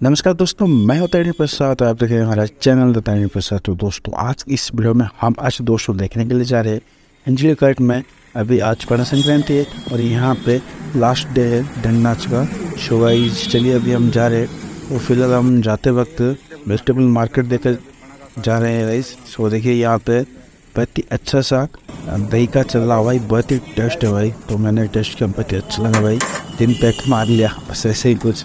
नमस्कार दोस्तों, मैं हूं तरीनी प्रसाद। आप देख रहे हैं हमारा चैनल तरीनी प्रसाद। तो दोस्तों, आज इस वीडियो में हम आज दोस्तों देखने के लिए जा रहे हैं हिंजिलिकट में। अभी आज पाना संक्रांति है और यहाँ पे लास्ट डे है दंड नाच का। सो गाइस, चलिए अभी हम जा रहे हैं। और फिलहाल हम जाते वक्त वेजिटेबल मार्केट देकर जा रहे हैं गाइस। सो देखिए, यहाँ पे बहुत ही अच्छा सा दही का चल रहा भाई, बहुत ही टेस्ट है भाई। तो मैंने टेस्ट किया, बहुत ही अच्छा लगा भाई। 3 पैक मार लिया बस, ऐसे ही कुछ।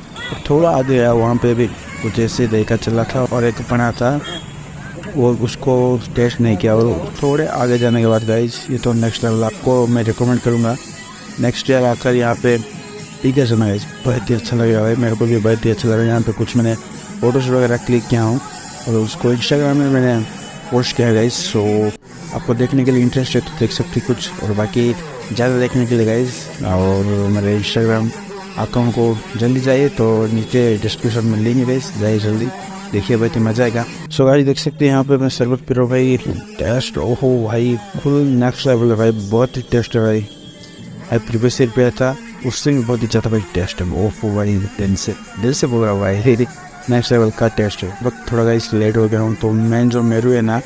थोड़ा आगे गया, वहाँ पे भी कुछ ऐसे दही का चला था और एक पना था, वो उसको टेस्ट नहीं किया। और थोड़े आगे जाने के बाद गाइस, ये तो नेक्स्ट लेवल, आपको मैं रिकमेंड करूँगा नेक्स्ट ईयर आकर यहाँ पे पी के सुना गाइस, बहुत ही अच्छा लगेगा भाई। मेरे को भी बहुत ही अच्छा लगा। यहाँ पे कुछ मैंने फ़ोटोज़ वगैरह क्लिक किया हूँ और उसको इंस्टाग्राम में मैंने पोस्ट किया गाइस। सो आपको देखने के लिए इंटरेस्ट है तो देख सकते कुछ, और बाकी ज़्यादा देखने के लिए गाइस और मेरे इंस्टाग्राम अकाउंट को जल्दी जाइए, तो नीचे डिस्क्रिप्शन में लिंक है गाइस, जाइए जल्दी देखिए, बहुत ही मज़ा आएगा। सो गाइस, देख सकते हैं यहाँ पे मैं शरबत पी रहा हूँ भाई। टेस्ट ओहो भाई, फुल नेक्स्ट लेवल है भाई, बहुत ही टेस्ट है भाई। प्रीवियस ईयर पे था, उससे भी बहुत ही ज़्यादा भाई टेस्ट है। ओहो भाई, दिल से बोल रहा हूँ भाई, नेक्स्ट लेवल का टेस्ट है। बट थोड़ा गाइस लेट हो गया हूँ, तो मैं जो मेरू है ना,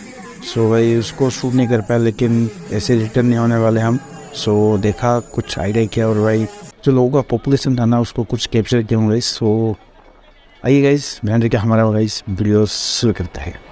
सो भाई उसको शूट नहीं कर पाया, लेकिन ऐसे रिटर्न नहीं होने वाले हम। सो देखा, कुछ आइडिया किया और भाई जो लोगों का पॉपुलेशन था ना, उसको कुछ कैप्चर किया हूँ गाइस। सो आइए गाइस, ध्यान रखिए, हमारा गाइस वीडियो शुरू करता है।